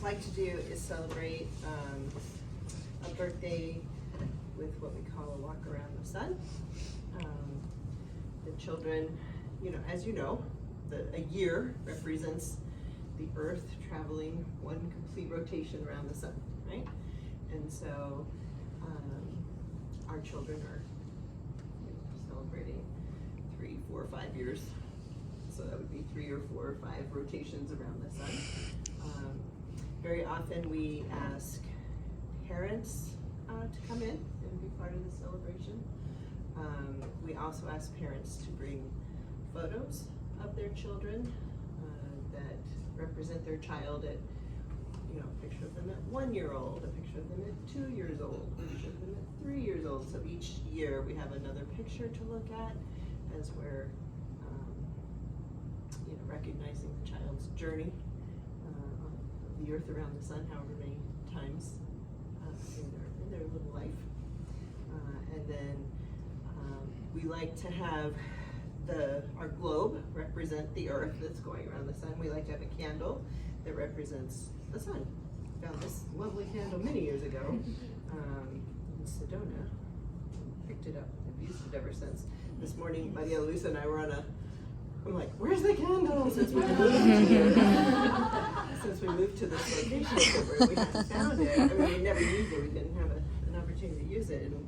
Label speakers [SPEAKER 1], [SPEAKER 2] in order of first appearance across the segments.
[SPEAKER 1] like to do is celebrate a birthday with what we call a walk around the sun. The children, as you know, a year represents the Earth traveling one complete rotation around the sun, right? And so our children are celebrating 3, 4, 5 years. So that would be 3 or 4 or 5 rotations around the sun. Very often we ask parents to come in and be part of the celebration. We also ask parents to bring photos of their children that represent their child at, a picture of them at 1-year-old, a picture of them at 2 years old, a picture of them at 3 years old. So each year we have another picture to look at as we're recognizing the child's journey of the Earth around the sun, however many times in their little life. And then we like to have our globe represent the Earth that's going around the sun. We like to have a candle that represents the sun. Found this lovely candle many years ago in Sedona. Picked it up. I've used it ever since. This morning, Maria Luisa and I were I'm like, where's the candle? Since we moved to this location, we hadn't found it. I mean, we never used it. We didn't have an opportunity to use it. And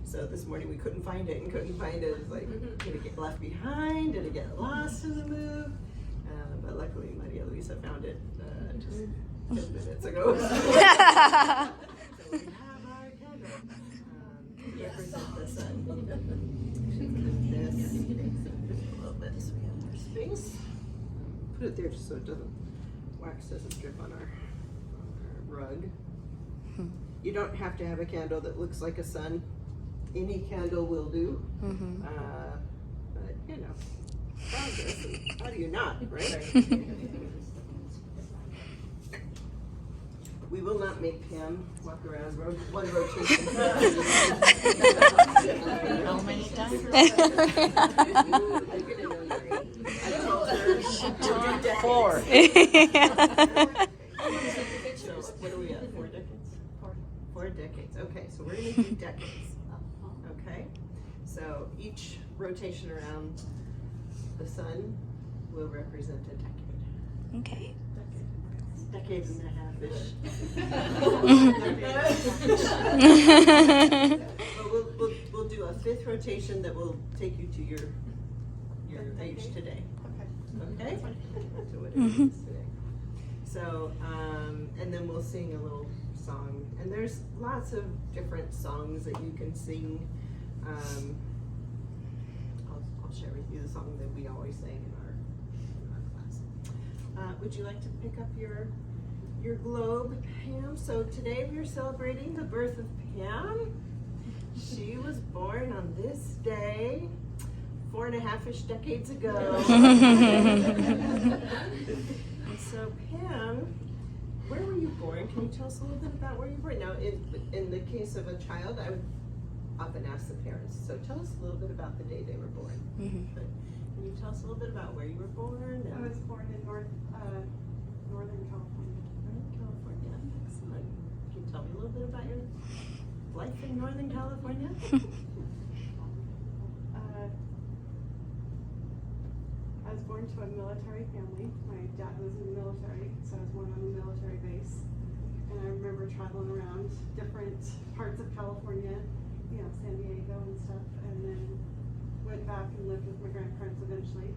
[SPEAKER 1] so this morning we couldn't find it. It's like, did it get left behind? Did it get lost in the move? But luckily, Maria Luisa found it just 10 minutes ago. So we have our candle. Represent the sun. This a little bit so we have more space. Put it there just so it wax doesn't drip on our rug. You don't have to have a candle that looks like a sun. Any candle will do. But how do you not, right? We will not make Pam walk around one rotation.
[SPEAKER 2] How many times? She told 4.
[SPEAKER 1] So what are we at? 4 decades? 4 decades. Okay, so we're going to do decades. Okay, so each rotation around the sun will represent a decade.
[SPEAKER 2] Okay.
[SPEAKER 1] Decades and a half-ish. But we'll do a 5th rotation that will take you to your age today. Okay? To what it is today. So, and then we'll sing a little song. And there's lots of different songs that you can sing. I'll share with you the song that we always sing in our class. Would you like to pick up your globe, Pam? So today we are celebrating the birth of Pam. She was born on this day 4.5-ish decades ago. So Pam, where were you born? Can you tell us a little bit about where you were born? Now, in the case of a child, I would often ask the parents. So tell us a little bit about the day they were born. But can you tell us a little bit about where you were born?
[SPEAKER 3] I was born in Northern California.
[SPEAKER 1] Northern California. Excellent. Can you tell me a little bit about your life in Northern California?
[SPEAKER 3] I was born to a military family. My dad was in the military, so I was born on a military base. And I remember traveling around different parts of California, San Diego and stuff, and then went back and lived with my grandparents eventually.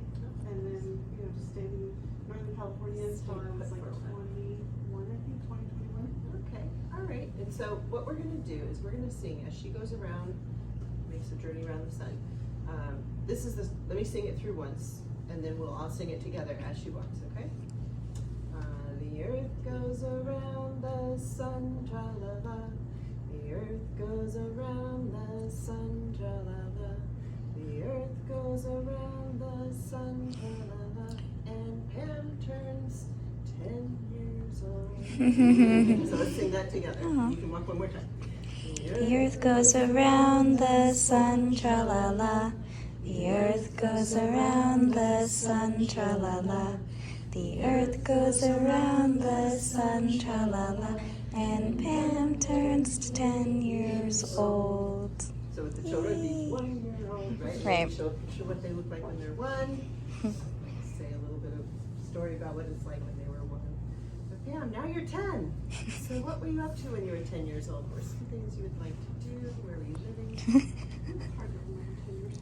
[SPEAKER 3] And then, just stayed in Northern California until I was like 21, I think, 2021.
[SPEAKER 1] Okay, all right. And so what we're going to do is we're going to sing as she goes around, makes a journey around the sun. Let me sing it through once, and then we'll all sing it together as she walks, okay? The earth goes around the sun, tra-la-la. The earth goes around the sun, tra-la-la. The earth goes around the sun, tra-la-la. And Pam turns 10 years old. So let's sing that together. You can walk one more time.
[SPEAKER 2] The earth goes around the sun, tra-la-la. The earth goes around the sun, tra-la-la. The earth goes around the sun, tra-la-la, and Pam turns 10 years old.
[SPEAKER 1] So with the children, be 1 year old, right? And
[SPEAKER 2] Right.
[SPEAKER 1] then show what they look like when they're 1. Say a little bit of story about what it's like when they were 1. But Pam, now you're 10. So what were you up to when you were 10 years old? What were some things you would like to do? Where were you living?
[SPEAKER 3] It's hard to remember 10 years.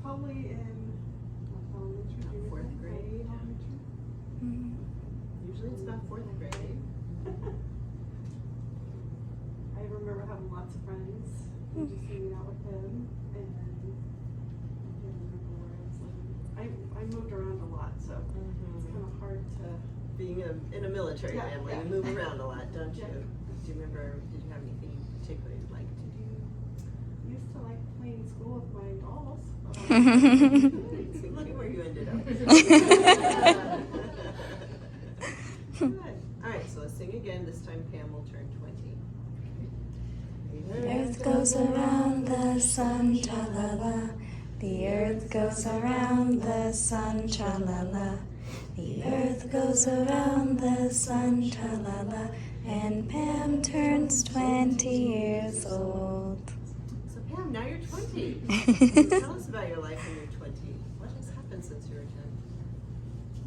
[SPEAKER 3] Probably in elementary, junior
[SPEAKER 1] Fourth
[SPEAKER 3] high,
[SPEAKER 1] grade.
[SPEAKER 3] elementary.
[SPEAKER 1] Usually it's about 4th grade.
[SPEAKER 3] I remember having lots of friends and just hanging out with them, and then I can't remember where I was living. I moved around a lot, so it's kind of hard to.
[SPEAKER 1] Being in a military
[SPEAKER 3] Yeah,
[SPEAKER 1] family,
[SPEAKER 3] yeah.
[SPEAKER 1] you move around a lot, don't you?
[SPEAKER 3] Yeah.
[SPEAKER 1] Do you remember, did you have anything you particularly like to do?
[SPEAKER 3] Used to like playing school with my dolls.
[SPEAKER 1] See, look at where you ended up. Good. All right, so let's sing again. This time Pam will turn 20.
[SPEAKER 2] The earth goes around the sun, tra-la-la. The earth goes around the sun, tra-la-la. The earth goes around the sun, tra-la-la, and Pam turns 20 years old.
[SPEAKER 1] So Pam, now you're 20. Tell us about your life when you're 20. What has happened since you were 10?
[SPEAKER 3] I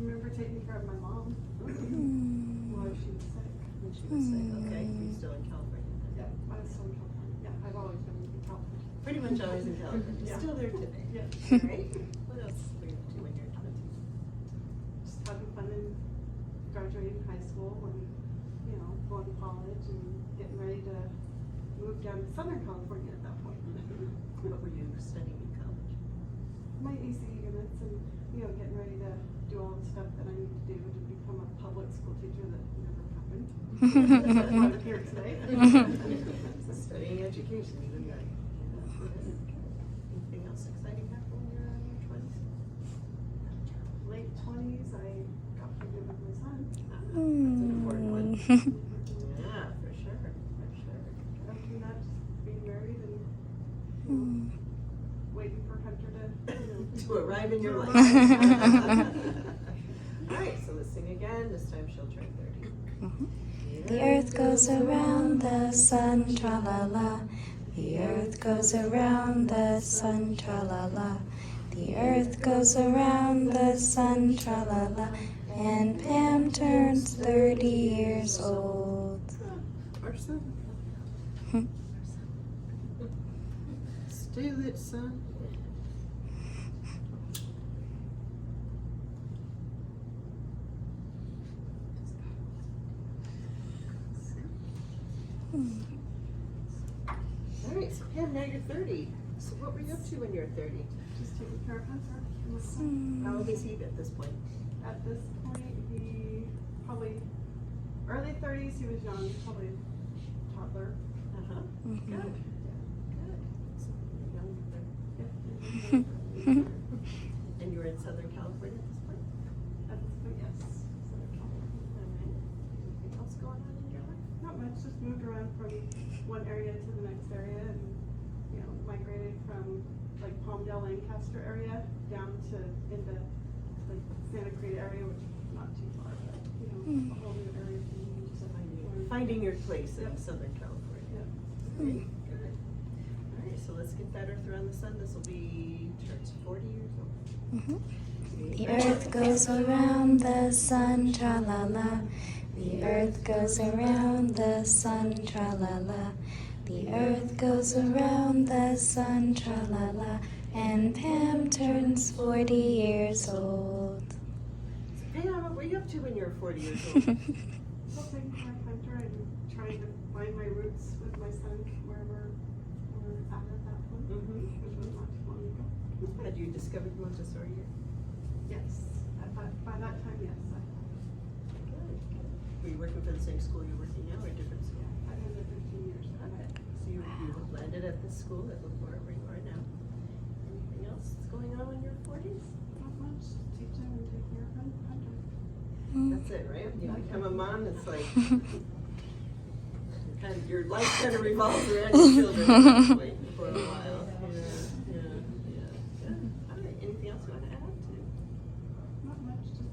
[SPEAKER 3] remember taking care of my mom while she was sick.
[SPEAKER 1] When she was sick, okay? You're still in California.
[SPEAKER 3] Yeah, I was still in California. Yeah, I've always been in California.
[SPEAKER 1] Pretty much always in California.
[SPEAKER 3] Yeah.
[SPEAKER 1] Still there today.
[SPEAKER 3] Yeah.
[SPEAKER 1] All right. What else were you up to when you're 20?
[SPEAKER 3] Just having fun and graduating high school and, going to college and getting ready to move down to Southern California at that point.
[SPEAKER 1] What were you studying in college?
[SPEAKER 3] My ECE units and, getting ready to do all the stuff that I need to do to become a public school teacher that never happened. That's why I'm here today.
[SPEAKER 1] So studying education, even that. Anything else exciting happen when you're in your 20s?
[SPEAKER 3] Late 20s, I got pregnant with my son.
[SPEAKER 1] That's an important one. Yeah, for sure, for sure.
[SPEAKER 3] After that, just being married and waiting for Hunter to,
[SPEAKER 1] To arrive in your life. All right, so let's sing again. This time she'll turn 30.
[SPEAKER 2] The earth goes around the sun, tra-la-la. The earth goes around the sun, tra-la-la. The earth goes around the sun, tra-la-la. And Pam turns 30 years old.
[SPEAKER 1] Our son. Stay lit, son. All right, so Pam, now you're 30. So what were you up to when you were 30?
[SPEAKER 3] just taking care of Hunter and my son.
[SPEAKER 1] How old is he at this point?
[SPEAKER 3] At this point, he probably early 30s. He was young, probably toddler.
[SPEAKER 1] Uh-huh. Good. Good. So young,
[SPEAKER 3] Yeah.
[SPEAKER 1] and you were in Southern California at this point?
[SPEAKER 3] At this point, yes.
[SPEAKER 1] Southern California. All right. Anything else going on in your life?
[SPEAKER 3] Not much. Just moved around from one area to the next area, and migrated from like Palmdale, Lancaster area down to into like Santa Cruz area, which is not too far, but a whole new area for me. So
[SPEAKER 1] Finding your place in
[SPEAKER 3] Yep.
[SPEAKER 1] Southern California.
[SPEAKER 3] Yep.
[SPEAKER 1] Great. Good. All right, so let's get that Earth around the sun. This will be turns 40 years old.
[SPEAKER 2] The earth goes around the sun, tra-la-la. The earth goes around the sun, tra-la-la. The earth goes around the sun, tra-la-la. And Pam turns 40 years old.
[SPEAKER 1] So Pam, what were you up to when you were 40 years old?
[SPEAKER 3] Still taking care of Hunter and trying to find my roots with my son wherever we're at that point, which was not too long ago.
[SPEAKER 1] Had you discovered Montessori yet?
[SPEAKER 3] Yes, by that time, yes.
[SPEAKER 1] Good. Were you working for the same school you're working now or a different school?
[SPEAKER 3] I've been there 15 years.
[SPEAKER 1] Okay. So you landed at this school at Lepore where you are now. Anything else that's going on in your 40s?
[SPEAKER 3] Not much, teaching and taking care of Hunter.
[SPEAKER 1] That's it, right? You become a mom, it's like kind of your life kind of revolves around your children at that point for a while. Yeah. Good. All right. Anything else you want to add to?
[SPEAKER 3] Not much, just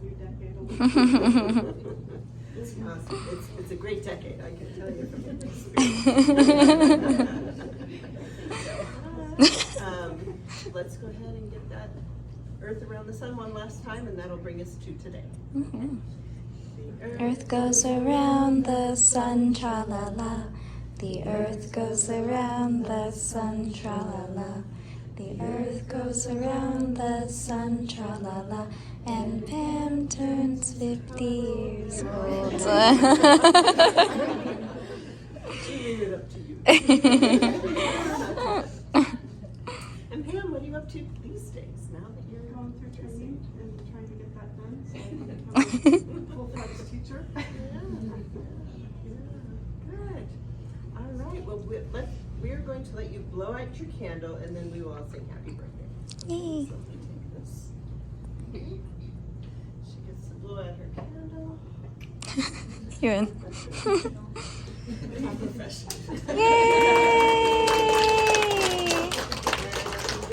[SPEAKER 3] new decade.
[SPEAKER 1] It's awesome. It's a great decade, I can tell you from experience. Let's go ahead and get that Earth around the sun one last time, and that'll bring us to today.
[SPEAKER 2] Mhm.
[SPEAKER 1] The
[SPEAKER 2] Earth goes around the sun, tra-la-la. The earth goes around the sun, tra-la-la. The earth goes around the sun, tra-la-la. And Pam turns 50 years old.
[SPEAKER 1] She leave it up to you. And Pam, what are you up to these days now that you're
[SPEAKER 3] Going through training and trying to get that done so I can become a full-fledged teacher.
[SPEAKER 1] Good. All right. Well, we are going to let you blow out your candle, and then we will all sing happy birthday.
[SPEAKER 2] Yay.
[SPEAKER 1] So let me take this. She gets to blow out her candle.
[SPEAKER 2] You're in.
[SPEAKER 1] I'm professional.
[SPEAKER 2] Yay!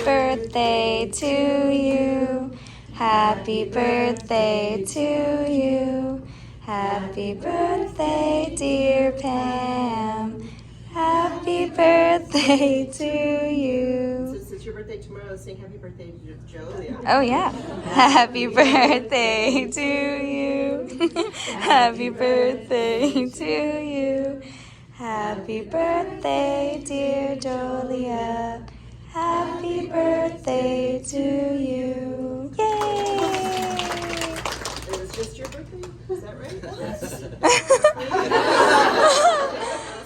[SPEAKER 2] Birthday to you. Happy birthday to you. Happy birthday, dear Pam. Happy birthday to you.
[SPEAKER 1] Since it's your birthday tomorrow, let's sing happy birthday to Jolia.
[SPEAKER 2] Oh, yeah. Happy birthday to you. Happy birthday to you. Happy birthday, dear Jolia. Happy birthday to you. Yay!
[SPEAKER 1] It was just your birthday? Is that right? Last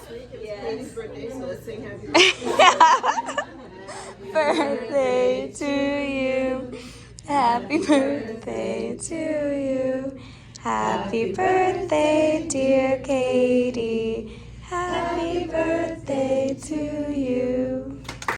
[SPEAKER 1] week it was Katie's birthday, so let's sing happy
[SPEAKER 2] Birthday to you. Happy birthday to you. Happy birthday, dear Katie. Happy birthday to